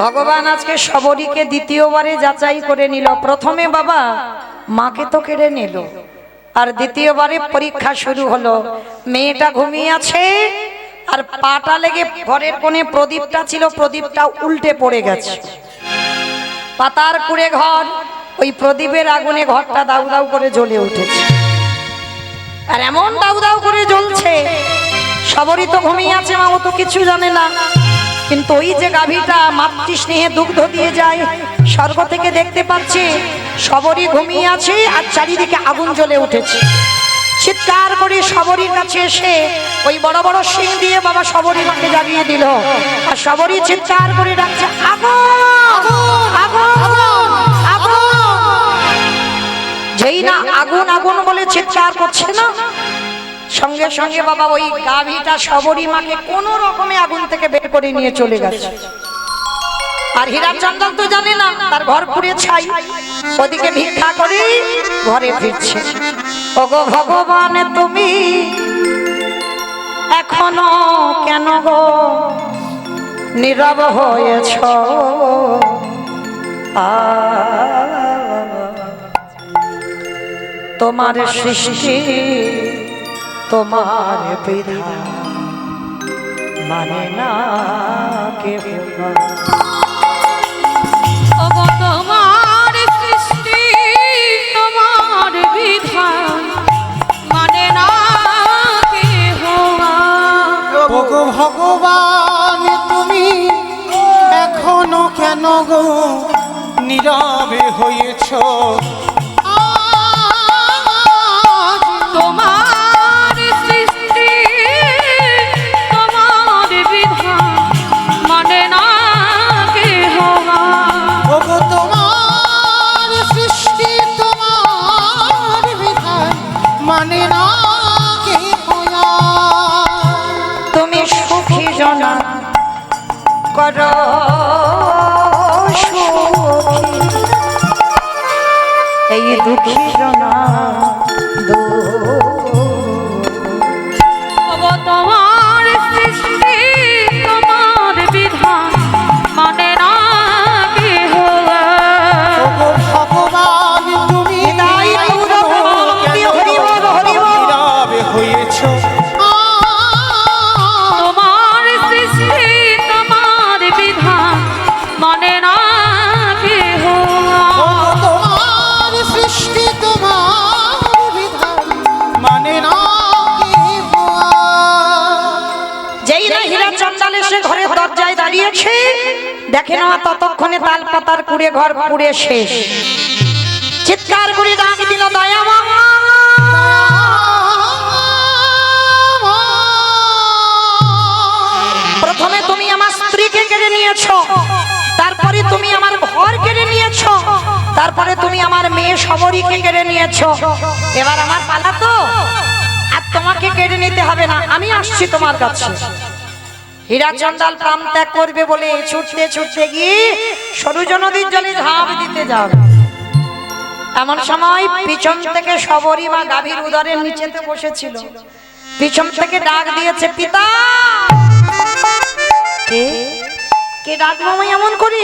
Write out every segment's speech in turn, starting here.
ভগবান আজকে শবরীকে দ্বিতীয়বারে যাচাই করে নিল। প্রথমে বাবা মাকে তো কেড়ে নিল, আর দ্বিতীয়বারে পরীক্ষা শুরু হলো। মেয়েটা ঘুমিয়ে আছে, আর পাটা লেগে ঘরের কোণে প্রদীপটা ছিল, প্রদীপটা উল্টে পড়ে গেছে। পাতার কুড়ে ঘর, ওই প্রদীপের আগুনে ঘরটা দাউ দাউ করে জ্বলে উঠেছে। আর এমন দাউ দাউ করে জ্বলছে, শবরী তো ঘুমিয়ে আছে, মা ও তো কিছু জানে না। কিন্তু ওই যে গাভীটা মাতৃ স্নেহে দুগ্ধ দিয়ে যায়, স্বর্গ থেকে দেখতে পাচ্ছে শবরী ঘুমিয়ে আছে আর চারিদিকে আগুন জ্বলে উঠেছে। চিৎকার করে শবরীর কাছে এসে ওই বড় বড় শিং দিয়ে বাবা শবরী মাকে জাগিয়ে দিল। আর শবরী চিৎকার করে ডাকছে, আগুন আগুন আগুন। যেই না আগুন আগুন বলে চিৎকার করছে না, সঙ্গে সঙ্গে বাবা ওই গাভীটা শবরী মাকে কোন রকমে আগুন থেকে বের করে নিয়ে চলে গেছে। আর হীরাচন্দন তো জানে না, তার ঘর পুড়ে ছাই, ওদিকে ভিক্ষা করে ঘরে ফিরছে। ওগো ভগবান তুমি এখনো কেন গো নীরব হয়েছ? তোমার সৃষ্টি তোমার বিধান মানে না কেহ। তোমার সৃষ্টি তোমার বিধান মানে না কেহ। ওগো ভগবান তুমি এখনো কেন গো নীরবে হয়েছ? তোমার সৃষ্টি তোমার বিধান মানে না কেহ। ওগো তোমার সৃষ্টি তোমার বিধান মানে না কেহ। তুমি সুখী জনা কর সুখী, এই দুঃখী জনা তোমার সৃষ্টি তোমার বিধান মানে না কেহ। ওগো ভগবান তুমি নীরবে হয়েছ? তোমার সৃষ্টি তোমার বিধান মানে না কেহ। তোমার সৃষ্টি তোমার বিধান মানে না কেহ। যেই না হীরাচন্দাল এসে ঘরের দরজায় দাঁড়িয়েছে, দেখে না ততক্ষণে তাল পাতার কুড়ে ঘর পুড়ে শেষ। চিৎকার করে ডাক দিল, দয়া মা। প্রথমে তুমি আমার স্ত্রীকে কেড়ে নিয়েছো, তারপরে তুমি আমার ঘর কেড়ে নিয়েছো, তারপরে তুমি আমার মেয়ে শবরীকে কেড়ে নিয়েছো। এবার আমার পালা তো, আর তোমাকে কেড়ে নিতে হবে না, আমি আসছি তোমার কাছে। হীরাচন্দাল প্রাণ ত্যাগ করবে বলে ছুটতে ছুটতে গিয়ে সরুজ নদীর জলে ঝাঁপ দিতে যাবে। এমন সময় পিছন থেকে শবরী মা গাভীর উদরের নিচেতে বসেছিল, পিছন থেকে ডাক দিয়েছে, পিতা। কে ডাকবো আমি এমন করি?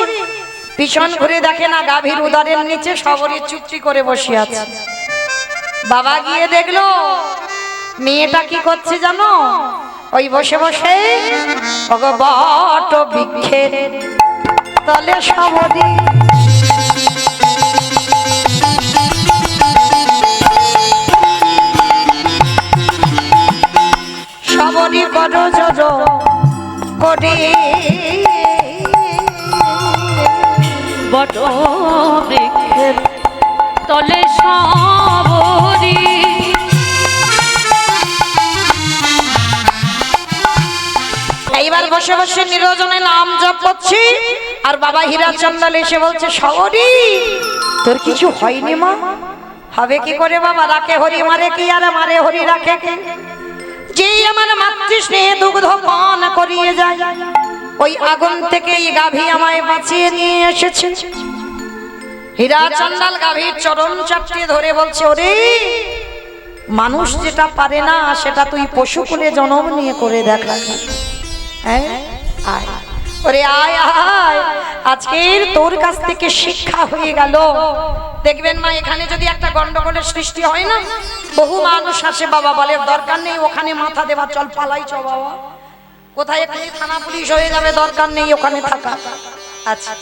পিছন ঘুরে দেখে না গাভীর উদরের নিচে শবরী চুপটি করে বসে আছে। বাবা গিয়ে দেখলো মেয়েটা কি করছে জানো? ওই বসে বসে বট বৃক্ষের তলে শবরী শবরী বড় জজ করে বট বৃক্ষের তলে শবরী। এইবার বসে বসে নিরজনে নাম জপ করছি, আর বাবা হীরাচন্দাল এসে বলছে, শবরী তোর কিছু হয়নি মা? হবে কি করে বাবা, রাখে হরি মারে কি, আর মারে হরি রাখে কে? যেই আমার মাতৃ স্নেহে দুগ্ধ পান করিয়ে যায়, ওই আগুন থেকে এই গাভী আমায় বাঁচিয়ে নিয়ে এসেছে। হীরাচন্দাল গাভীর চরণ চাপটিয়ে ধরে বলছে, ওরে মানুষ যেটা পারে না সেটা তুই পশুকুলে জন্ম নিয়ে করে দেখা। হ্যাঁ আয় ওরে আয় আয়, আজকের তোর কাছ থেকে শিক্ষা হয়ে গেল। দেখবেন মা, এখানে যদি একটা গন্ডগোলের সৃষ্টি হয় না, বহু মানুষ আসে, বাবা বলে দরকার নেই ওখানে মাথা দেওয়া, চল পালাই চ বাবা, কোথায় এখানে থানা পুলিশ হয়ে যাবে, দরকার নেই ওখানে থাকা। আচ্ছা,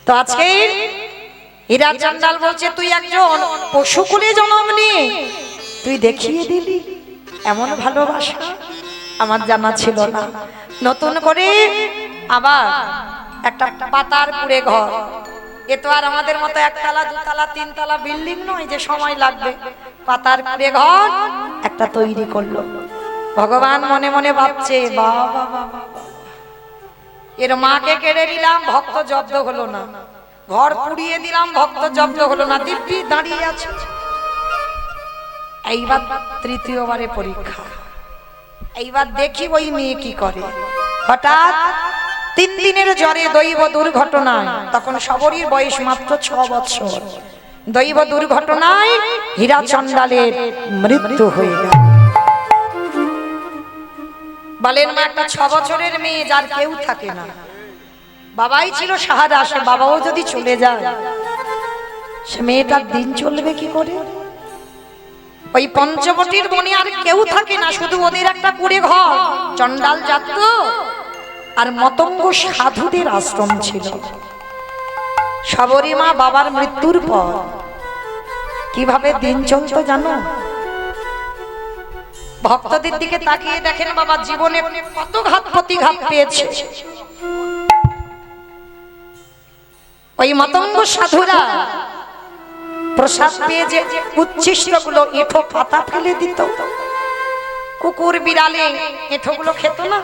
তো আজকে হীরা চান্ডাল বলছে তুই একজন পশুকুলে জন্ম নিয়ে তুই দেখিয়ে দিলি এমন ভালোবাসা আমার জানা ছিল না। নতুন করে আবার একটা পাতার কুড়ে ঘর, এ তো আর আমাদের মতো একতলা দুতলা তিনতলা বিল্ডিং নয় যে সময় লাগবে। পাতার কুড়ে ঘর একটা তৈরি করলো। ভগবান মনে মনে ভাবছে, বাবা বাবা, এর মাকে কেড়ে নিলাম, ভক্ত জব্দ হলো না, ঘর পুড়িয়ে দিলাম, ভক্ত জব্দ হলো না, দিব্যি দাঁড়িয়ে আছে। এইবার তৃতীয়বারে পরীক্ষা, এইবার দেখি ওই মেয়ে কি করে। হঠাৎ 3 দিনের জ্বরে দৈব দুর্ঘটনায়, তখন সবরীর বয়স মাত্র 6 বছর, দৈব দুর্ঘটনায় হীরা চন্ডালের মৃত্যু হয়ে গেল। বলেন মা, একটা 6 বছরের মেয়ে যার কেউ থাকে না, বাবাই ছিল সাহারা, সে বাবাও যদি চলে যায়, সে মেয়েটার দিন চলবে কি করে? ওই পঞ্চবটির বনে আর কেউ থাকে না, শুধু ওদের একটা কুড়ে ঘর, চন্ডাল জাত আর মতঙ্গ সাধুদের আশ্রম ছিল। সবরী মা বাবার মৃত্যুর পর কিভাবে দিন চলতো জানো? ভক্তদের দিকে তাকিয়ে দেখেন, বাবা জীবনে কত ঘাত প্রতিঘাত পেয়েছে। ওই মতঙ্গ সাধুরা প্রসাদ পেয়ে যে উচ্ছিষ্ট গুলো এঁঠো পাতা ফেলে দিত, কুকুর বিড়ালে এঁঠোগুলো খেত না।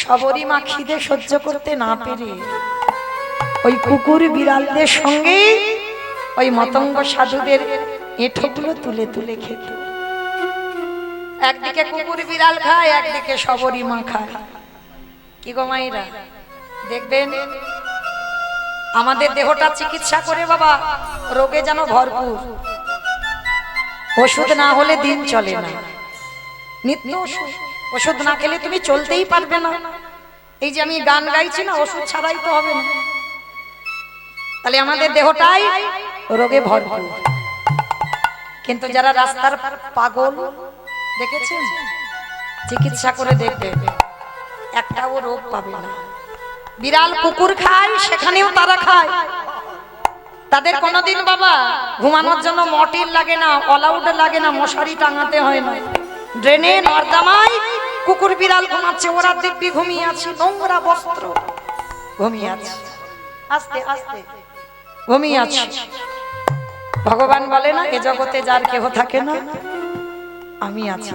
সবরী মা খিদে সহ্য করতে না পেরে ওই কুকুর বিড়ালদের সঙ্গে ওই মতঙ্গ সাধুদের এঁঠোগুলো তুলে তুলে খেত। একদিকে কুকুর বিড়াল খায়, একদিকে সবরী মা খায়। কি গো মায়েরা, দেখবেন আমাদের দেহটা চিকিৎসা করে বাবা রোগে যেন ভরপুর, ওষুধ না হলে দিন চলে না, নিত্য ওষুধ, ওষুধ না খেলে তুমি চলতেই পারবে না। এই যে আমি গান গাইছি না, ওষুধ ছাড়াই তো হবে না। তাহলে আমাদের দেহটাই রোগে ভরপুর। কিন্তু যারা রাস্তার পাগল দেখেছেন, চিকিৎসা করে দেখবে একটাও রোগ পাবে না। বিড়াল কুকুর খায়, সেখানেও তারা খায়, তাদের কোনোদিন বাবা ঘুমানোর জন্য মটির লাগে না, অলআউট লাগে না, মশারি টাঙাতে হয় না। ড্রেনে নর্দমায় কুকুর বিড়াল ঘুমাচ্ছে, ওরা দিব্যি ঘুমিয়ে আছে, নোংরা বস্ত্র ঘুমিয়ে আছে, আস্তে আস্তে ঘুমিয়ে আছে। ভগবান বলে না, এ জগতে যার কেহ থাকে না, আমি আছি।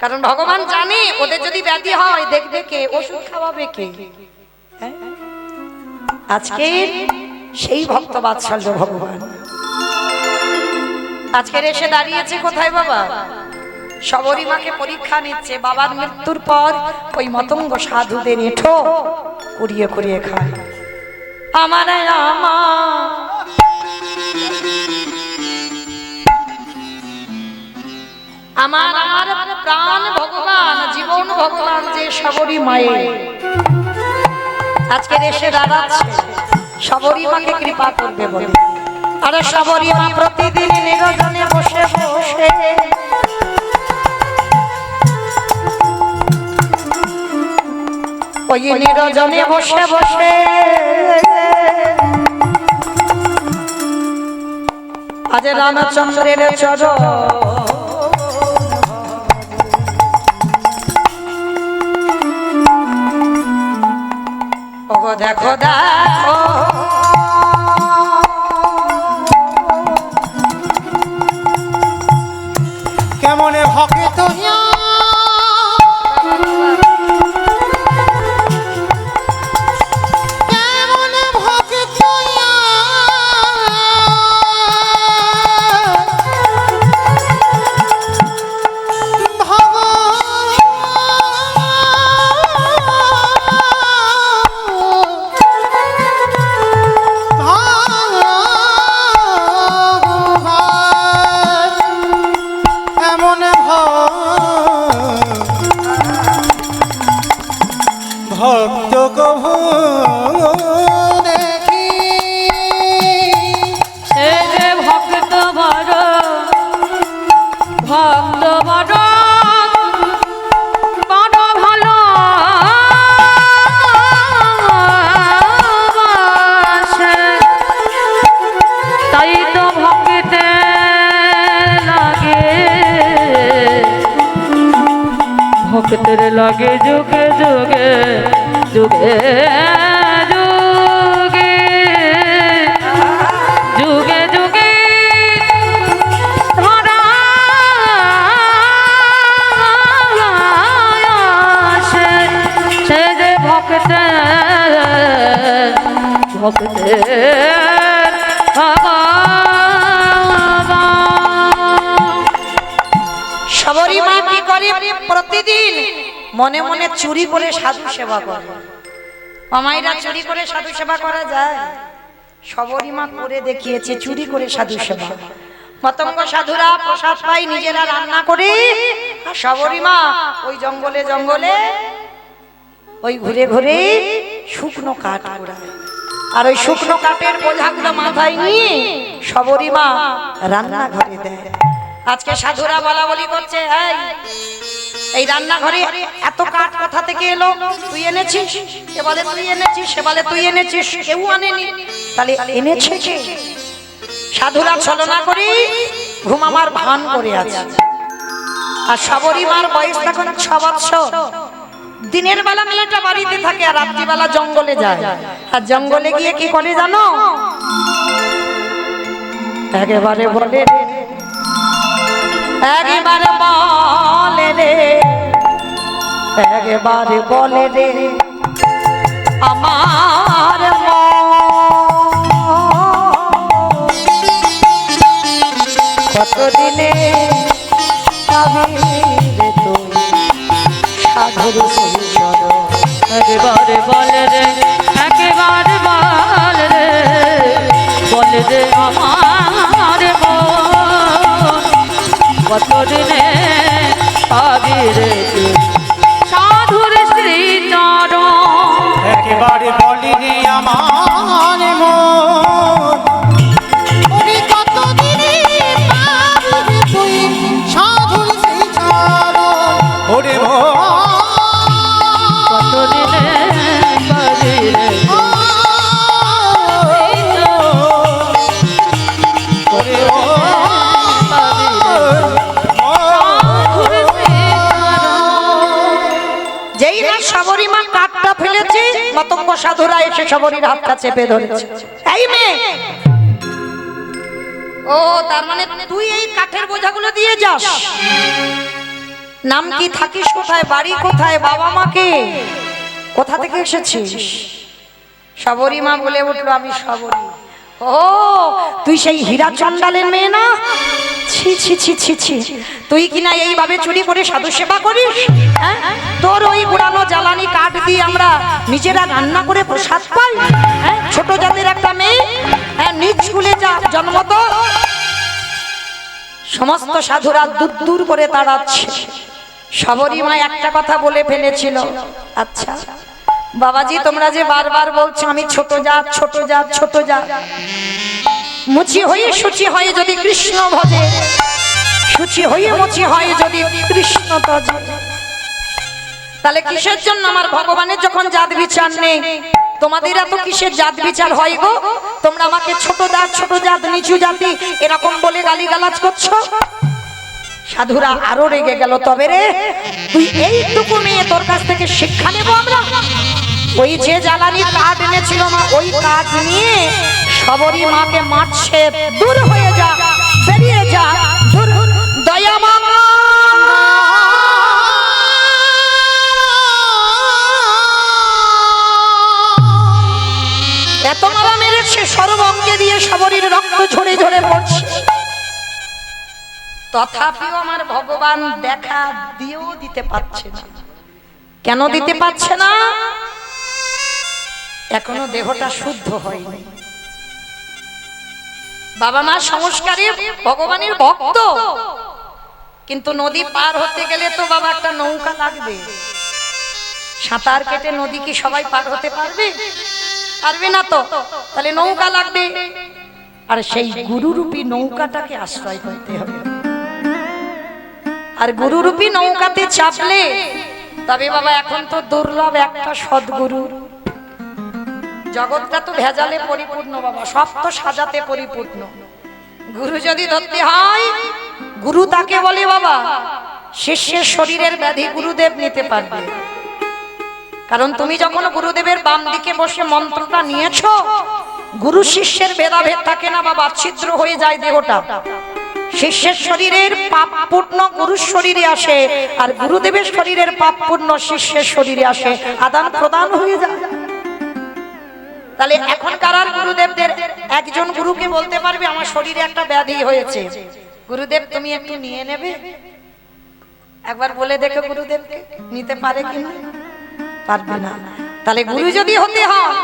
কারণ ভগবান জানে ওদের যদি ব্যাধি হয় দেখবে কে, ওষুধ খাওয়াবে কে। আজকে সেই ভক্ত বাৎসল্য ভগবান আজকের এসে দাঁড়িয়েছে কোথায় বাবা? সবরী মাকে পরীক্ষা নিচ্ছে। বাবার মৃত্যুর পর ওই মতঙ্গ সাধুদের এঁঠো কুড়িয়ে কুড়িয়ে খায়। আমার আমার আমার প্রাণ ভগবান, জীবন ভগবান যে সবরী মায়ের আজকে এসে দাঁড়াচ্ছে, সবরী মাকে কৃপা করবে বলে। আরে সবরী মা প্রতিদিন নিরজনে বসে বসে ওই নিরজনে বসে বসে আজ রামচন্দ্রের চরণ দেখো দেখো কেমনে ভক্ত লাগে যুগে যুগে যুগে যুগে যুগে যুগে ধরা আসে সে যে ভক্তের সবরী মা কি করে প্রতিদিন মনে মনে চুরি করে সাধু সেবা করে। মামাইরা চুরি করে সাধু সেবা করা যায়? সবরী মা করে দেখিয়েছে চুরি করে সাধু সেবা। মতঙ্গ সাধুরা প্রসাদ পাই নিজেরা রান্না করে, আর সবরী মা ওই জঙ্গলে জঙ্গলে ওই ঘুরে ঘুরে শুকনো কাঠ কুড়ায়, আর ওই শুকনো কাঠের বোঝাগুলো মাথায় নিয়ে সবরী মা রান্নাঘরে দেয়। আজকে সাধুরা বলা বলি করছে, এই রান্নাঘরে এত কাঠ কোথা থেকে এলো? তুই এনেছিস? এ বলে তুই এনেছিস, সে বলে তুই এনেছিস, কেউ আনেনি। তাহলে এনেছে কে? সাধুরা ছলনা করে ঘুমামার ভান করে আছে। আর সবরী মার বয়স তখন 6 বৎসর। দিনের বেলা মেয়েটা বাড়িতে থাকে আর রাত্রিবেলা জঙ্গলে যায়। আর জঙ্গলে গিয়ে কি করে জানো? একেবারে বলে একেবারে বলে রে, একেবারে বলে রে আমার কতদিনে পাবি রে তুই সাধুর চরণ। একেবারে বলে রে, একেবারে বলে রে, বলে রে আমার কতদিনে পাবি রে সাধুর শ্রী চরণ। একেবারে বলি রে আমার মন, ওরে কতদিনে পাবি রে তুই সাধুর সেই চরণ। ওরে কতদিনে পাবি রে যেই না সবরী মা কাঠটা ফেলেছে, মতঙ্গ সাধুরা এসে সবরীর হাতটা চেপে ধরেছে। এই মেয়ে, ও তার মানে তুই এই কাঠের বোঝাগুলো দিয়ে যাস? নাম কি, থাকিস কোথায়, বাড়ি কোথায়, বাবা মাকে, কোথা থেকে এসেছিস? সবরী মা বলে উঠলো, আমি সবরী। ও তুই সেই হীরা চন্ডালের মেয়ে না? ছি ছি ছি ছি ছি, তুই কিনা এইভাবে চুরি করে সাধু সেবা করিস? তোর ওই পুরানো জ্বালানি কাঠ দিয়ে আমরা নিজেরা রান্না করে প্রসাদ পাই? ছোট জাতের একটা মেয়ে, নিজ স্কুলে যা জন্ম তো। সমস্ত সাধুরা দূর দূর করে তাড়াচ্ছে। সবরী মা একটা কথা বলে ফেলেছিল, আচ্ছা বাবাজি তোমরা যে বারবার বলছো আমি ছোট জাত ছোট জাত ছোট জাত, মুচি হয়ে সুচি হয়ে যদি কৃষ্ণ ভজে, সুচি হয়ে মুচি হয়ে যদি কৃষ্ণ তজে, তাহলে কিসের জন্য আমার ভগবানের যখন জাত বিচার নেই, তোমাদের এত কিসের জাত বিচার হয় গো? তোমরা আমাকে ছোট জাত নিচু জাতি এরকম বলে গালিগালাজ করছো। সাধুরা আরো রেগে গেল, তবে রে তুই এইটুকু মেয়ে, তোর কাছ থেকে শিক্ষা নেব আমরা? ওই যে জ্বালানি কাঠ এনেছিল না, ওই কাঠ নিয়ে সবরী মাকে মারছে, দূর হয়ে যা, বেরিয়ে যা, দূর। দয়া মামা এত মারা মেরেছে, সর্বঙ্গে দিয়ে সবরীর রক্ত ঝরে ঝরে পড়ছে। তথাপিও আমার ভগবান দেখা দিয়েও দিতে পারছে না। কেন দিতে পারছে না? এখনো দেহটা শুদ্ধ হয়নি। বাবা মা সংস্কারে ভগবানের ভক্ত, কিন্তু নদী পার হতে গেলে তো বাবা একটা নৌকা লাগবে। সাঁতার কেটে নদী কি সবাই পার হতে পারবে? পারবে না তো, তাহলে নৌকা লাগবে। আর সেই গুরুরূপী নৌকাটাকে আশ্রয় করতে হবে। আর গুরুরূপী নৌকাতে চাপলে তবে বাবা এখন তো দুর্লভ একটা সদ্গুরু। জগৎটা তো ভেজালে পরিপূর্ণ বাবা, সব তো সাজাতে পরিপূর্ণ। গুরু যদি ধরতে হয়, গুরু তাকে বলে বাবা শিষ্যের শরীরের ব্যাধি গুরুদেব নিতে পারবে, কারণ তুমি যখন গুরুদেবের বাম দিকে বসে মন্ত্রটা নিয়েছো, গুরু শিষ্যের ভেদাভেদ থাকে না বাবা, ছিদ্র হয়ে যায় দেহটা। শিষ্যের শরীরের পাপ পূর্ণ গুরুর শরীরে আসে, আর গুরুদেবের শরীরের পাপ পূর্ণ শিষ্যের শরীরে আসে, আদান প্রদান হয়ে যায়। তাহলে এখনকার আর গুরুদেবদের একজন গুরুকে বলতে পারবে আমার শরীরে একটা ব্যাধি হয়েছে, গুরুদেব তুমি একটু নিয়ে নেবে, একবার বলে দেখো গুরুদেবকে নিতে পারে কিনা, পারবে না। তাহলে গুরু যদি হতে হয়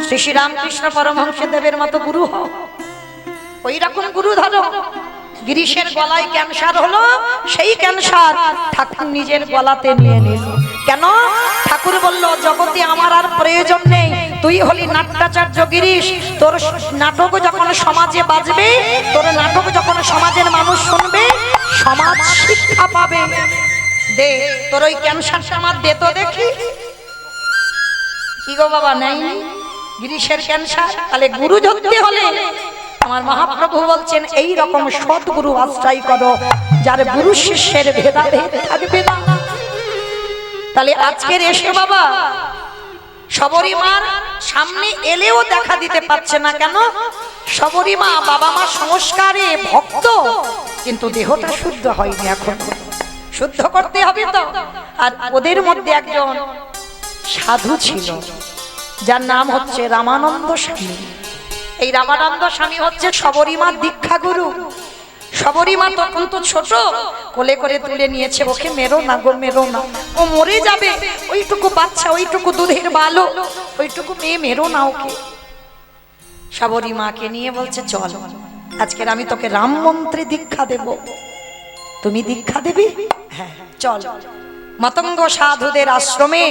শ্রী শ্রী রামকৃষ্ণ পরমহংস দেবের মতো গুরু হও, ওই রকম গুরু ধরো। গিরিশের গলায় ক্যান্সার হলো, সেই ক্যান্সার ঠাকুর নিজের গলাতে নিয়ে নিল। কেন? ঠাকুর বলল জগতে আমার আর প্রয়োজন নেই, তুই হলি নাট্যাচার্য গিরিশ, তোর নাটক যখন সমাজে বাজবে, তোর নাটক যখন সমাজের মানুষ শুনবে, সমাজ শিক্ষা পাবে। দে তোর ওই ক্যান্সারটা আমার দে তো দেখি। কি গো বাবা, নেয়নি গিরিশের ক্যান্সার? তাহলে গুরু ধরতে হলে আমার মহাপ্রভু বলছেন এই রকম সৎগুরু আশ্রয় করো, যার গুরু শিষ্যের ভেদাভেদ থাকবে না। তাহলে আজকের এসে বাবা শবরীমার সামনে এলেও দেখা দিতে পারছে না। কেন? শবরীমা বাবা মা সংস্কারে ভক্ত, কিন্তু দেহটা শুদ্ধ হয়নি, এখন শুদ্ধ করতে হবে তো। আর ওদের মধ্যে একজন সাধু ছিল, যার নাম হচ্ছে রামানন্দ স্বামী। এই রামানন্দ স্বামী হচ্ছে শবরীমার দীক্ষা গুরু। শবরীমা তখন তো ছোট, কোলে করে তুলে নিয়েছে, ওকে মেরো না গো, মেরো না, ও মরে যাবে, ওইটুকু বাচ্চা, ওইটুকু দুধের বালক, ওইটুকু মেয়ে, মেরো না ওকে। শবরীমাকে নিয়ে বলছে চল, আজকের আমি তোকে রাম মন্ত্রে দীক্ষা দেব, তুমি দীক্ষা দেবি? হ্যাঁ চল। মতঙ্গ সাধুদের আশ্রমে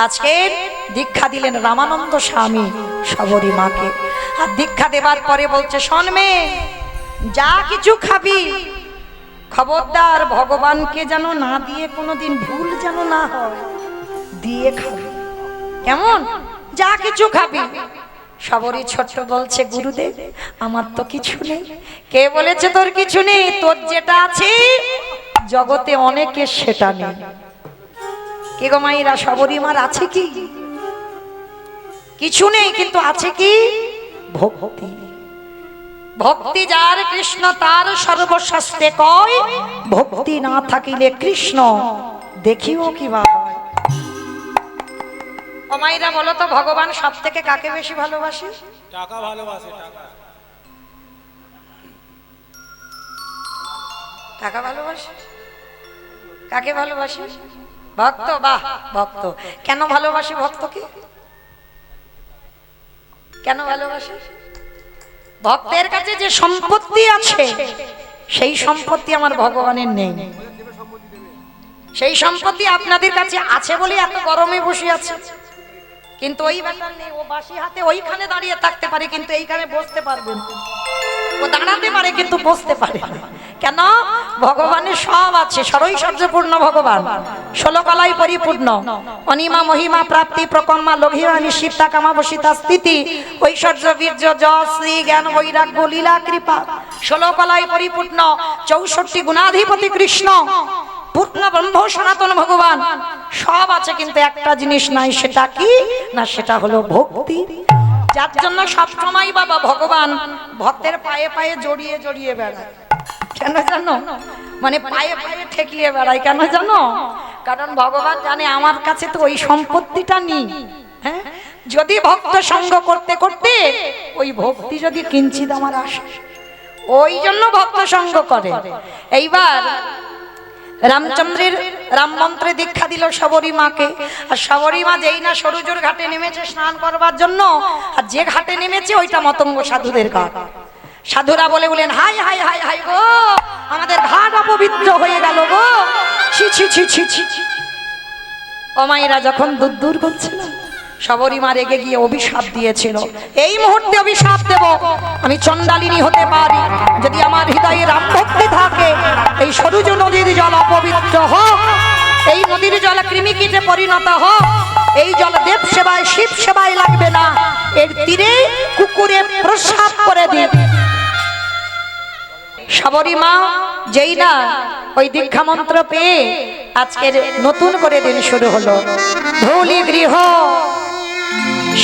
আজকের দীক্ষা দিলেন রামানন্দ স্বামী শবরীমাকে। আর দীক্ষা দেবার পরে বলছে শোন মেয়ে, যা কিছু খাবি খবরদার ভগবানকে যেন না দিয়ে কোনোদিন ভুল যেন না হয়, দিয়ে খাবি, কেমন? যা কিছু খাবি। শবরী ছোট্ট বলছে গুরুদেব আমার তো কিছু নেই। কে বলেছে তোর কিছু নেই? তোর যেটা আছে জগতে অনেকের সেটা নেই। কে গো মাইরা, শবরীমার আছে কি? কিছু নেই, কিন্তু আছে কি? ভক্তি। ভক্তি যার কৃষ্ণ তার সর্বশাস্ত্রে কয়, ভক্তি না থাকিলে কৃষ্ণ দেখিও কি বা হয়। ও মাইরা বলো তো, ভগবান সব থেকে কাকে বেশি ভালোবাসে? টাকা ভালোবাসে, টাকা। টাকা ভালোবাসে? কাকে ভালোবাসে? ভক্ত। বাহ, ভক্ত। কেন ভালোবাসে ভক্তকে? কেন ভালোবাসে? ভক্তের কাছে যে সম্পত্তি আছে, সেই সম্পত্তি আমার ভগবানের নেই। সেই সম্পত্তি আপনাদের কাছে আছে বলে এত গরমে বসে আছে, কিন্তু ওই ব্যাপার নেই। ও বাসি হাতে ওইখানে দাঁড়িয়ে থাকতে পারে, কিন্তু এইখানে বসতে পারবে না। ও দাঁড়াতে পারে কিন্তু বসতে পারে না। কেন? ভগবানের সব আছে, সরৈশ্বর্যপূর্ণ ভগবান, 16 কলায় পরিপূর্ণ, অনিমা মহিমা প্রাপ্তি প্রকম্মা লঘিমা নিশিতা কামাবসিতা স্থিতি ঐশ্বর্য বীর্য যশ শ্রী জ্ঞান বৈরাগ্য লীলা কৃপা, 16 কলায় পরিপূর্ণ, 64 গুণাধিপতি কৃষ্ণ, পূর্ণ ব্রহ্ম সনাতন ভগবান, সব আছে, কিন্তু একটা জিনিস নাই। সেটা কি না? সেটা হলো ভক্তি। যার জন্য সবসময় বাবা ভগবান ভক্তের পায়ে পায়ে জড়িয়ে জড়িয়ে বেড়ায়। কেন জানো? মানে পায়ে পায়ে ঠেকিয়ে বেড়ায়। কেন জানো? কারণ ভগবান জানে আমার কাছে তো ওই সম্পত্তিটা নেই। হ্যাঁ, যদি ভক্ত সঙ্গ করতে করতে ওই ভক্তি যদি কিঞ্চিত আমার আসে, ওই জন্য ভক্ত সঙ্গ করে। এইবার রামচন্দ্রের রাম মন্ত্রে দীক্ষা দিল শবরীমাকে। আর শবরীমা যেই না সরুজুর ঘাটে নেমেছে স্নান করবার জন্য, আর যে ঘাটে নেমেছে ওইটা মতঙ্গ সাধুদের ঘাট। সাধুরা বলে বলেন হাই হাই হাই হাই গো, আমাদের ঘাট অপবিত্র হয়ে গেল গো, ছি ছি ছি ছি ছি। অমাইরা যখন দূর দূর করছিল, শবরীমা রেগে গিয়ে অভিশাপ দিয়েছিল, এই মুহূর্তে অভিশাপ দেব, আমি চণ্ডালিনী হতে পারি যদি আমার হৃদয়ে রাম ভক্তি থাকে। এই সরুজ নদীর জল অপবিত্র হোক, এই নদীর জল কৃমিকীটে পরিণত হোক, এই জল দেব সেবায় শিব সেবায় লাগবে না, এর তীরে কুকুরে প্রস্রাব করে দিন। সবরী মা যেই না ওই দীক্ষা মন্ত্র পেয়ে আজকের নতুন করে দিন শুরু হলো। ধূলি গৃহ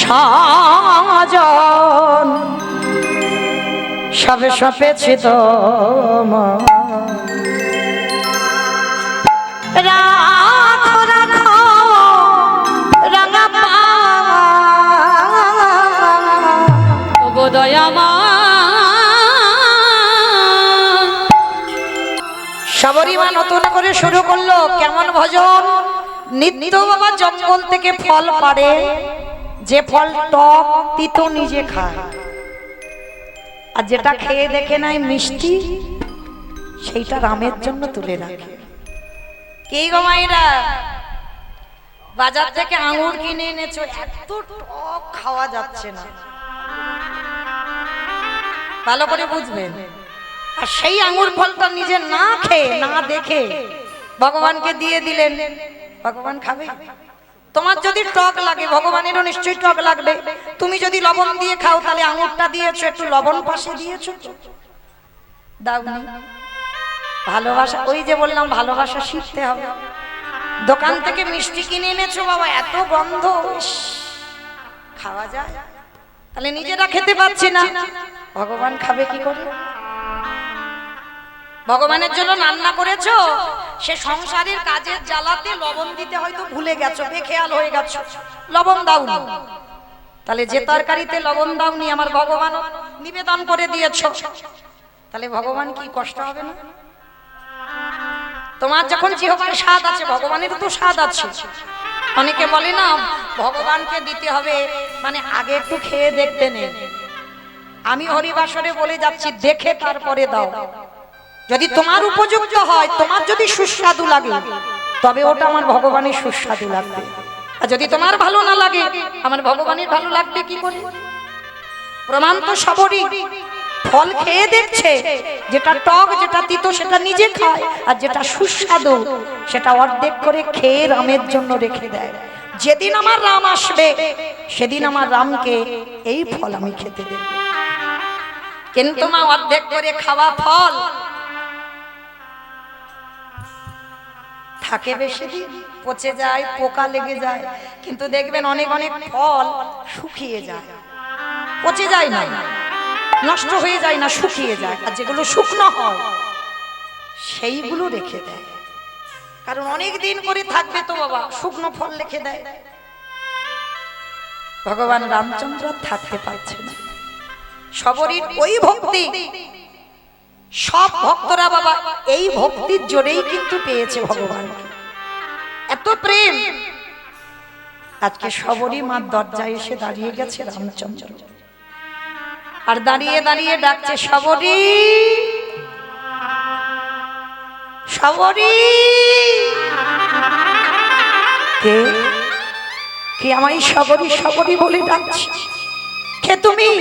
সাজন সবে সপেছে তোমার, রাখো রাখো রাঙা পা ওগো দয়ামা সবরী মা নতুন করে শুরু করলো কেমন ভজন। নিত্য বাবা জঙ্গল থেকে ফল পাড়ে, যে ফল টক তিতো নিজে খায়, আর যেটা খেয়ে দেখে নাই মিষ্টি সেইটা রামের জন্য তুলে রাখে। কি গো মাইরা, বাজার থেকে আঙুর কিনে এনেছো, এত টক খাওয়া যাচ্ছে না, ভালো করে বুঝবেন। আর সেই আঙুর ফলটা নিজে না খেয়ে না দেখে ভগবানকে দিয়ে দিলেন, ভগবান খাবে? তোমার যদি টক লাগে ভগবানেরও নিশ্চয়ই টক লাগবে। তুমি যদি লবণ দিয়ে খাও তাহলে আঙুরটা দিয়েছো, একটু লবণ পাশে দিয়েছো, দাওনি? ভালোবাসা, ওই যে বললাম ভালোবাসা শিখতে হবে। দোকান থেকে মিষ্টি কিনে এনেছো বাবা, এত গন্ধ, ইস, খাওয়া যায়? তাহলে নিজেরা খেতে পাচ্ছি না, ভগবান খাবে কি করে? ভগবানের জন্য রান্না করেছো, সে সংসারের কাজের জ্বালাতে লবণ দিতে হয়তো ভুলে গেছো, বেখেয়াল হয়ে গেছো, লবণ দাওনি। তাহলে যে তরকারিতে লবণ দাওনি আমার ভগবান নিবেদন করে দিয়েছো, তাহলে ভগবান কি কষ্ট হবে না? তোমার যখন জিহ্বার স্বাদ আছে, ভগবানের তো স্বাদ আছে। অনেকে বলে না ভগবানকে দিতে হবে, মানে আগে একটু খেয়ে দেখতে নেই। আমি হরিবাসরে বলে যাচ্ছি, দেখে তারপরে দাও। যদি তোমার উপযুক্ত হয়, তোমার যদি সুস্বাদু লাগে, তবে ওটা আমার ভগবানের সুস্বাদু লাগবে। আর যদি তোমার ভালো না লাগে, আমার ভগবানের ভালো লাগবে কি করে? প্রমাণ তো সবরই ফল খেয়ে দেখছে, যেটা টক যেটা তিতো সেটা নিজে খায়, আর যেটা সুস্বাদু সেটা অর্ধেক করে খেয়ে রামের জন্য রেখে দেয়। যেদিন আমার রাম আসবে সেদিন আমার রামকে এই ফল আমি খেতে দেব। কিন্তু মা অর্ধেক করে খাওয়া ফল থাকে বেশি দিন, পচে যায়, পোকা লেগে যায়। কিন্তু দেখবেন অনেক অনেক ফল শুকিয়ে যায়, পচে যায় না, নষ্ট হয়ে যায় না, শুকিয়ে যায়। আর যেগুলো শুকনো হয় সেইগুলো রেখে দেয়, কারণ অনেক দিন করে থাকবে তো বাবা, শুকনো ফল রেখে দেয়। ভগবান রামচন্দ্র থাকতে পারছে না। সবরীর ওই ভক্তি, সব ভক্তরা বাবা এই ভক্তির জোরেই কিন্তু পেয়েছে ভগবান, এত প্রেম। আজকে সবরী মার দরজায় এসে দাঁড়িয়ে গেছে রামচন্দ্র, আর দাঁড়িয়ে দাঁড়িয়ে ডাকছে সবরী, সবরী। কে কে আমায় সবরী সবরী বলে ডাকছে? কে তুমি?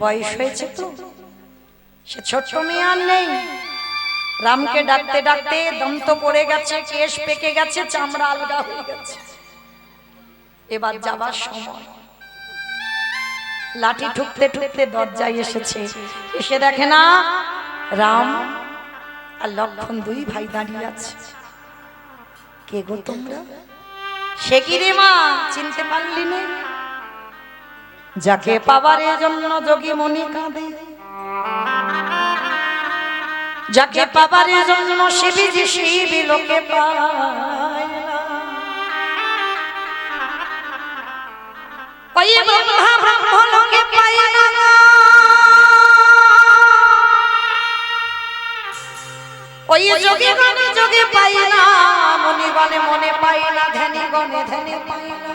বয়স হয়েছে তো, সে ছোট্ট মেয়ে আর নেই। রামকে ডাকতে ডাকতে দন্ত পড়ে গেছে, কেশ পেকে গেছে, চামড়া আলগা হয়ে গেছে। এবার যাবার সময়, লাঠি ঠুকতে ঠুকতে দরজায় এসেছে। এসে দেখে না রাম আর লক্ষণ দুই ভাই দাঁড়িয়ে আছে। কে গো তোমরা? সে কি রে মা, চিনতে পারলি না? যাকে পাবার জন্য যোগী মনি কাঁদে, যাকে পাবার জন্য শিবি যে শিবি লোকে পায় না, ওই ব্রহ্মা ব্রহ্ম লোকে পায় না, ওই যোগী গণে যোগে পায় না, মনি গণে মনে পায় না, ধ্যানী গণে ধ্যানে পায় না।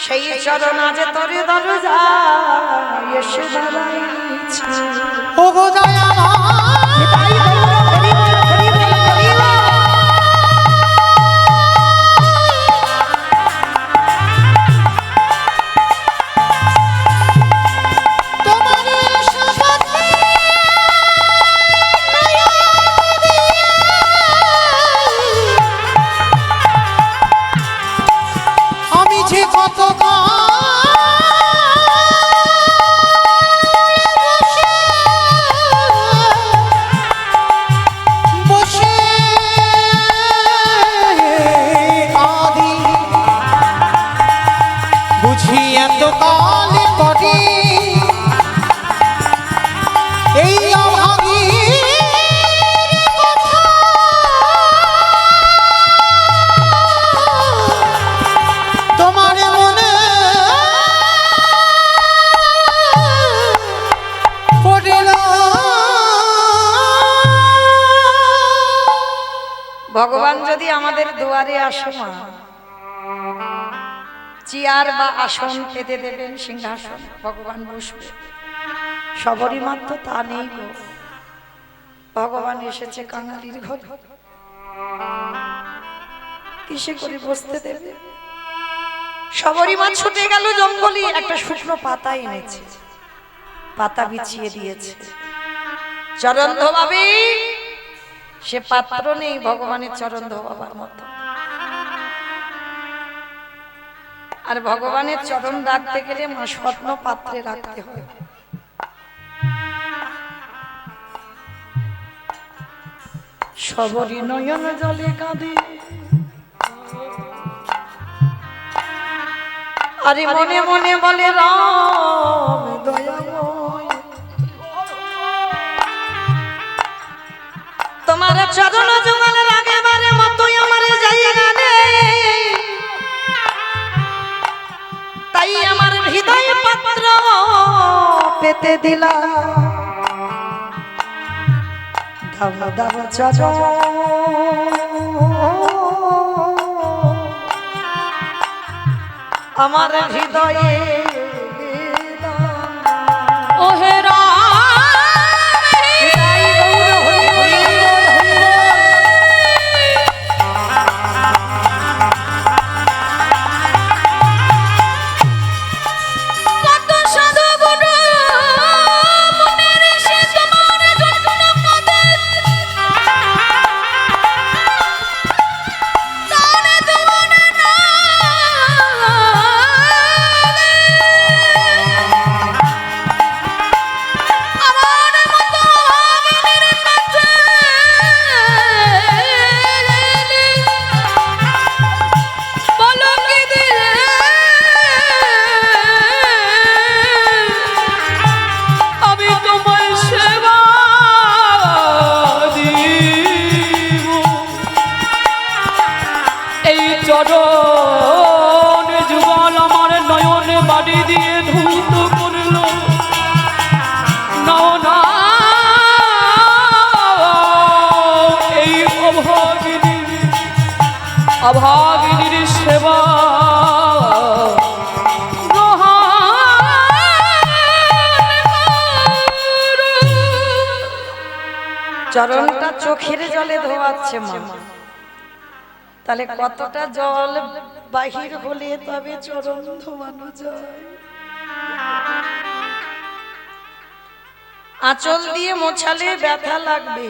সেই চরণ আজ তোর দরজায় এসে দাঁড়াইছে। ওগো দয়াময়, তাই বলো, হরি বল, হরি বল, হরি বল। তোমার সুপথে আমি যে কত বসে এত কালে পরে এই অভাগী কথা তোমার মনে পড়ল। ভগবান যদি আমাদের দুয়ারে আসে মা, চেয়ার বা আসন পেতে দেবেন, সিংহাসন, ভগবান বসবে। সবরই মাত্র তা নেই গো। ভগবান এসেছে কাঙালির ঘরে, কিসে করে বসতে দেবে? সবরই মা ছুটে গেল জঙ্গলে, একটা শুকনো পাতা এনেছে, পাতা বিছিয়ে দিয়েছে। চরণ ধোবাবে, সে পাত্র নেই ভগবানের চরণ ধোবাবার মতো। আর ভগবানের চরণ রাখতে গেলে মা স্বর্ণ পাত্রে রাখতে হয়। সবরি নয়ন জলে কাঁদে, আরে মনে মনে বলে রাম দয়াময়, তোমার চরণ যুগলের আগেবারে মতোই আমার জায়গা নেই, তাই আমার হৃদয় পাত্র পেতে দিলা। দাও দাও চরণ আমার হৃদয়ে ওহে চরণ যুগল আমার নয়নে বাড়ি দিয়ে ধূত করল। নাও না এই অভাগিনীর সেবা, চরণটা চোখের জলে ধোয়াচ্ছে মা, তাহলে কতটা জল বাহির হলে তবে চরণ ধোয়ানো যায়। আঁচল দিয়ে মোছালে ব্যথা লাগবে,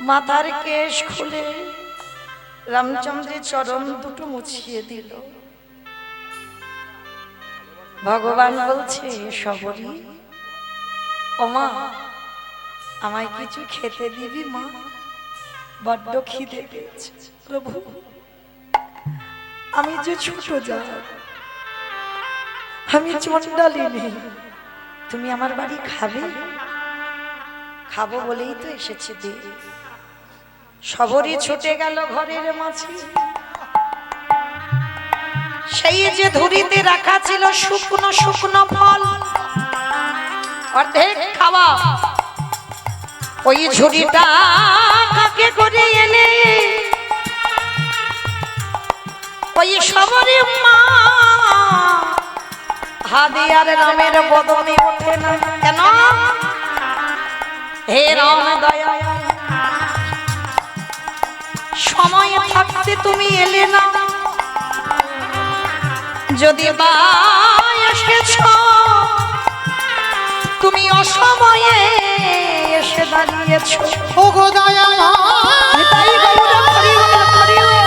মাথার কেশ খুলে রামচন্দ্রের চরণ দুটো মুছিয়ে দিল। ভগবান বলছে সবরি, ও মা আমায় কিছু খেতে দিবি মা, বড্ড খিদে পেয়েছে। প্রভু আমি যে ছোট যা, আমি চন্ডালিনী, তুমি আমার বাড়ি খাবে? খাবো বলেই তো এসেছি দে। সবরই ছুটে গেল ঘরের মাঝে, সেই যে ধুরিতে রাখা ছিল শুকনো শুকনো ফল, অর্ধেক খাওয়া, ওই ঝুড়িটা কাকে করে এনে ওই সবরি মা হাদিয়ার রামের বদনে ওঠে না কেন? হে রাম দয়া, সময় থাকতে তুমি এলে না, যদি বা এসেছ তুমি অসময়ে এসে দাঁড়িয়েছ। ও গো দয়াময়, তাই গৌর হরি বল, হরি বল।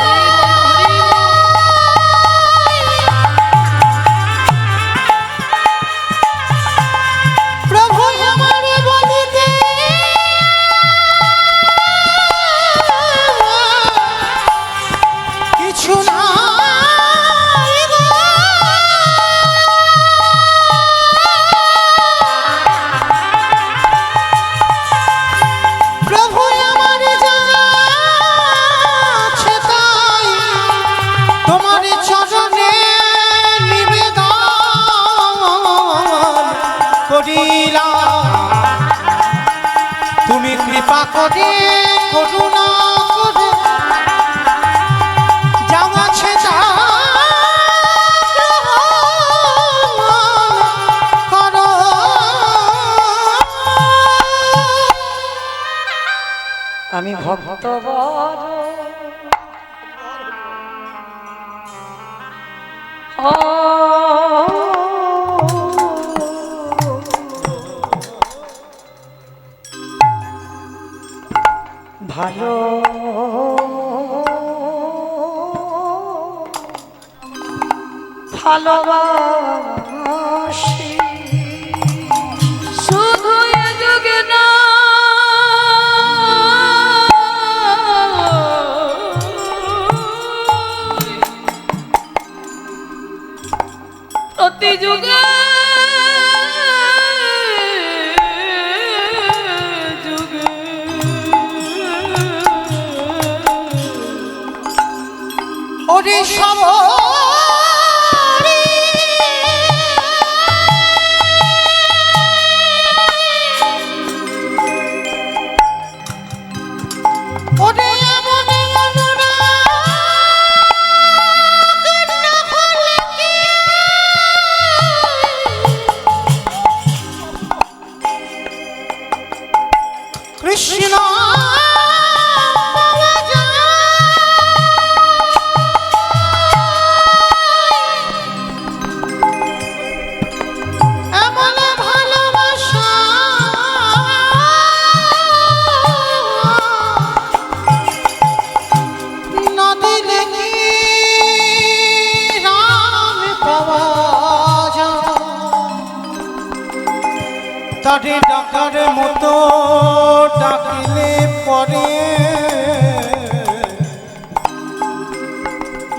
প্রভু আমার বলিতে কিছু নাই গো। করিলাম তুমি কৃপা করে করুণা করে যা আছে তা করো। আমি ভক্ত বড় ভালো ভালোবাসি শুধু এ যুগে না প্রতি যুগে যুগে ওরে সব কৃষ্ণ এমন ভালোবাসা না দিলে কি রাম পাওয়া যায় তারে ডাকার মতো ডাকিলে পরে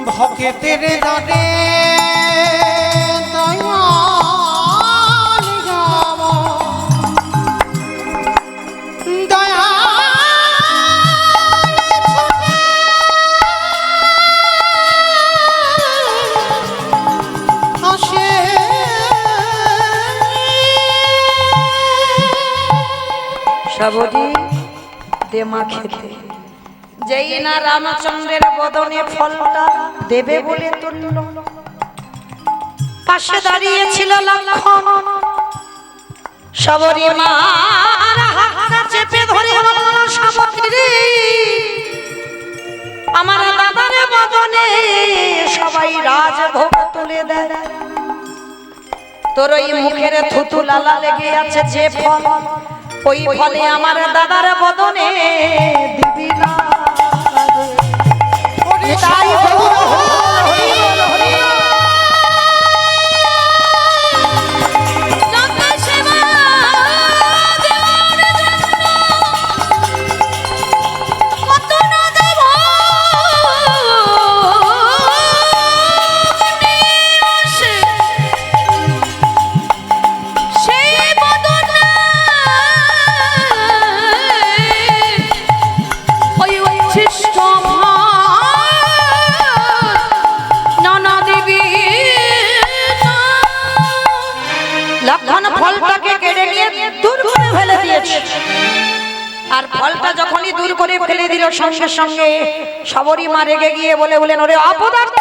ভকেতের দাঁড়ে দয়াল গাব দয়াল ছুটে আসে সাবরি দে মা খেতে যেই না রামচন্দ্রের বদনে ফলটা দেবে বলে তুলল পাশে দাঁড়িয়েছিল লক্ষণ সাবরি মার হাতটা চেপে ধরে বলল সাবরি আমার দাদার বদনে সবাই রাজভোগ তুলে দেয় তোর ওই মুখের থুতু লালা লেগে আছে যে ফল ওই ফলে আমার দাদার বদনে দিবি না তাই লক্ষণ ফলটাকে কেড়ে নিয়ে দূর করে ফেলে দিয়েছে আর ফলটা যখনই দূর করে ফেলে দিল সঙ্গে সঙ্গে সাবরি মা রেগে গিয়ে বলেন ওরে অপদার্থ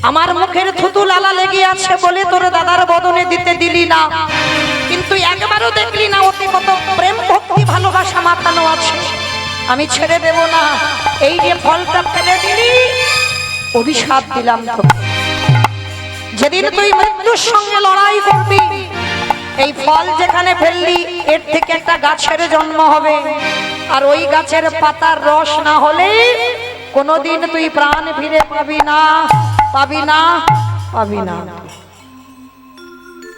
আমার মুখের থুতু লালা লেগে আছে বলে তোর দাদার বদনে দিতে দিলি না কিন্তু একবারও দেখলি না ওতে কত প্রেম ভক্তি ভালোবাসা মাতানো আছে আমি ছেড়ে দেব না এই যে ফলটা ফেলে দিলি অভিশাপ দিলাম তোকে যেদিন তুই মৃত্যুর সঙ্গে লড়াই করবি এই ফল যেখানে ফেললি এর থেকে একটা গাছের জন্ম হবে আর ওই গাছের পাতার রস না হলে কোনোদিন তুই প্রাণ ফিরে পাবি না পাবি না পাবি না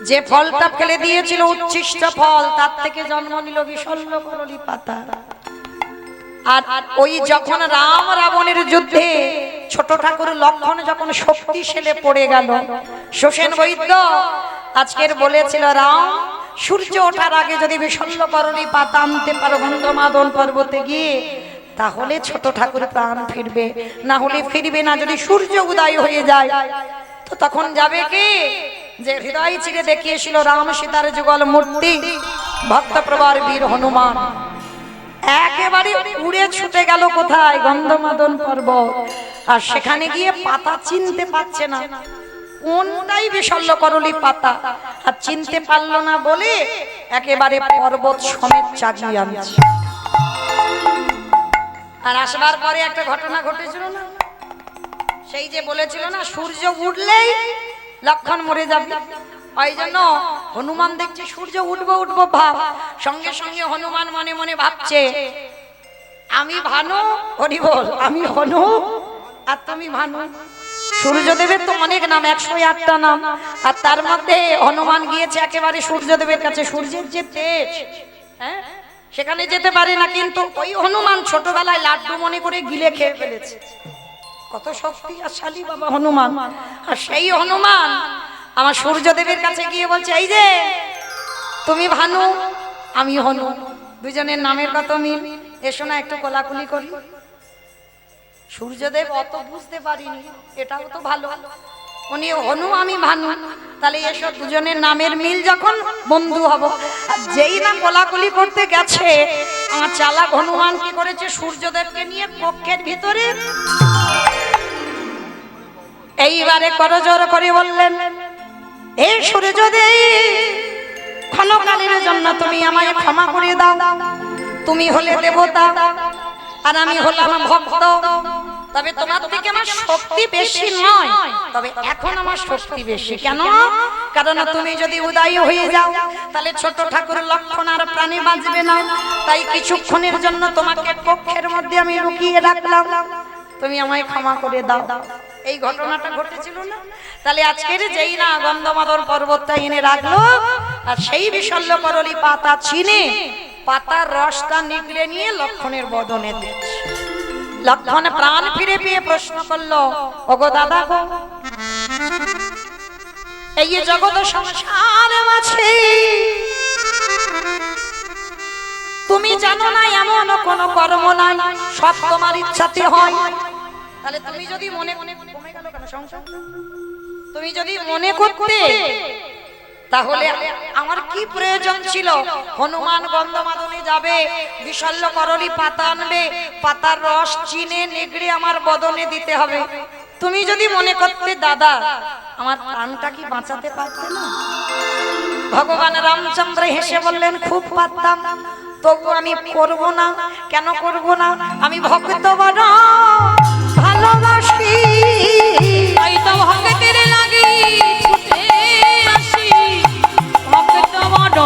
যে ফলটা ফেলে দিয়েছিল উচ্ছিষ্ট ফল তার থেকে জন্ম নিল বিশল্য করলি পাতা আর ওই যখন রাম রাবণের যুদ্ধে ছোট ঠাকুর লক্ষণ যখন শক্তিশালী পড়ে গেল শোষণ বৈদ্য আজকের বলেছিল রাম সূর্য ওঠার আগে যদি বিশল্য করলি পাতা আনতে পারো গন্ধমাদন পর্বতে গিয়ে তাহলে ছোট ঠাকুর প্রাণ ফিরবে না হলে ফিরবে না যদি সূর্য উদয় হয়ে যায় তো তখন যাবে কে যে হৃদয় চিরে দেখিয়েছিল রাম সীতার যুগল মূর্তি ভক্তপ্রবর বীর হনুমান একেবারে উড়ে ছুটে গেল কোথায়? গন্ধমাদন পর্বত। আর সেখানে গিয়ে পাতা চিনতে পারছে না কোনটাই বিশল্য করলি পাতা, আর চিনতে পারলো না বলে একেবারে পর্বত সমেত চাগিয়ে আনছে। আর আসবার পরে একটা ঘটনা ঘটেছিল না, সেই যে বলেছিল না সূর্য উঠলেই লক্ষণ মরে যাবে, ওই জন্য হনুমান দেখছে সূর্য উঠবো উঠবো ভাব, সঙ্গে সঙ্গে হনুমান মনে মনে ভাবছে আমি ভানু, হরি বল, আমি হনু আর তুমি ভানু। সূর্যদেবের তো অনেক নাম, 108টা নাম, আর তার মধ্যে হনুমান গিয়েছে একেবারে সূর্যদেবের কাছে। সূর্যের যে তেজ, হ্যাঁ, সেখানে যেতে পারে না, কিন্তু ওই হনুমান ছোটবেলায় লাড্ডু মনে করে গিলে খেয়ে ফেলেছে। কত শক্তিশালী বাবা হনুমান। আর সেই হনুমান আমার সূর্যদেবের কাছে গিয়ে বলছে এই যে তুমি ভানু আমি হনু, দুজনের নামের কত মিল, এসো না একটু কোলাকুলি করি। সূর্যদেব অত বুঝতে পারিনি, এটাও তো ভালো, উনি হনু আমি ভানু, তাহলে এসো দুজনের নামের মিল যখন বন্ধু হব। আর যেই না কোলাকুলি করতে গেছে আমার চালাক হনুমান কি করেছে, সূর্যদেবকে নিয়ে কক্ষের ভিতরে এইবারে করজোর করে বললেন এই সূর্যদেব ক্ষণকালের জন্য তুমি আমায় ক্ষমা করে দাও, তুমি হলে দেবতা আর আমি হলাম ভক্ত, তবে তোমার থেকে আমার শক্তি বেশি নয়, তবে এখন আমার শক্তি বেশি। কেন? কারণ তুমি যদি উদয় হয়ে যাও তাহলে ছোট ঠাকুর লক্ষণ আর প্রাণে বাঁচবে না, তাই কিছুক্ষণের জন্য তোমাকে কক্ষের মধ্যে আমি লুকিয়ে রাখলাম, তুমি আমায় ক্ষমা করে দাও। এই ঘটনাটা ঘটেছিল না? তাহলে আজকের যেই না গন্ধমাদন পর্বতটা এনে রাখলো, আর সেই বিশল্য করলি পাতা চিনে পাতার রসটা নিগড়ে নিয়ে লক্ষণের বদনে দিচ্ছে। লক্ষণ প্রাণ ফিরে পেয়ে প্রশ্ন করলো ওগো দাদা গো, এই জগৎ সংসার আছে তুমি জানো না এমন কোন কর্ম নাই সব তোমার ইচ্ছাতে হয়, তাহলে তুমি যদি মনে কমে গেল কেন সংসার, তুমি যদি মনে করতে তাহলে আমার কি প্রয়োজন ছিল হনুমান গন্ধমাদনে যাবে, বিশল্য করলি পাতা আনবে, পাতার রস চিনে নিগড়ে আমার বদনে দিতে হবে। তুমি যদি মনে করতে দাদা আমার প্রাণটা কি বাঁচাতে পারতে না? ভগবান রামচন্দ্র হেসে বললেন খুব পারতাম, তবু আমি করব না। কেন করব না? আমি ভক্ত বড় ভালোবাসি, তাই তো ভক্তের লাগি ছুটে আসি, ভক্ত বড়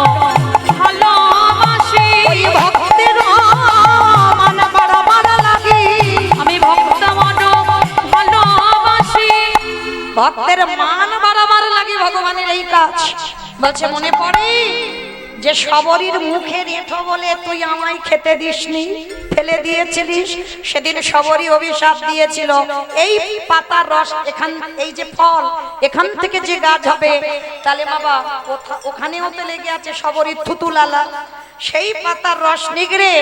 ভালোবাসি, ওই ভক্তের মান বাড়াবার লাগি, আমি ভক্ত বড় ভালোবাসি, ভক্তের মান বাড়াবার লাগি ভগবানের এই কাজ। বলছে মনে পড়ে যে সবরীর মুখের এঁঠো বলে তুই আমায় খেতে দিসনি, ফেলে দিয়েছিলিস, সেদিন সবরী অভিশাপ দিয়েছিল এই পাতার রস এখান, এই যে ফল এখান থেকে যে গাছ হবে, তাহলে বাবা ওখানেও তো লেগে আছে সবরীর থুতুলালা, সেই পাতার রস নিগড়ে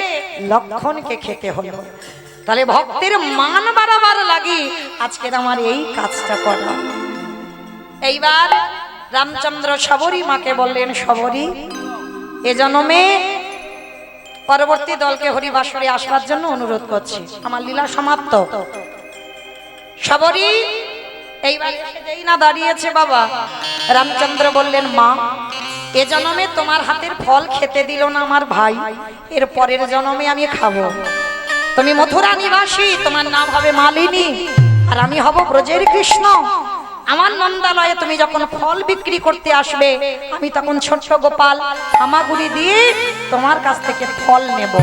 লক্ষণকে খেতে হলো। তাহলে ভক্তের মান বাড়াবার লাগি আজকের আমার এই কাজটা করলাম। এইবার রামচন্দ্র সবরী মাকে বললেন সবরী এ জন্মে পরবর্তী দলকে হরিবাসরে আসবার জন্য অনুরোধ করছি, আমার লীলা সমাপ্ত। সবরী এইবার এসে যেই না দাঁড়িয়েছে বাবা, রামচন্দ্র বললেন মা এ জন্মে তোমার হাতের ফল খেতে দিল না আমার ভাই, এর পরের জন্মে আমি খাবো। তুমি মথুরা নিবাসী, তোমার নাম হবে মালিনী, আর আমি হব ব্রজের কৃষ্ণ। আমার নন্দালয়ে তুমি যখন ফল বিক্রি করতে আসবে আমি তখন ছোট্ট গোপাল হামাগুড়ি দিয়ে তোমার কাছ থেকে ফল নেব।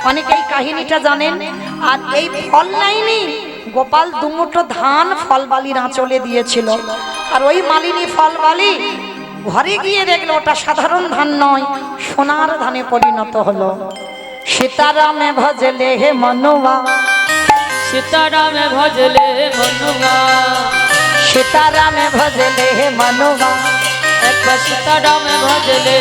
অনেকে এই কাহিনীটা জানেন। আর এই ফল নাইনি গোপাল দুমুঠো ধান ফলবালির আঁচলে দিয়েছিল, আর ওই মালিনী ফলবালি ঘরে গিয়ে দেখলো ওটা সাধারণ ধান নয়, সোনার ধানে পরিণত হলো। সীতারামে ভজলে হে মনুয়া, সীতারামে ভজলে মনুয়া, সীতারামে ভজলে হে মনুয়া, একবার সীতারামে ভজলে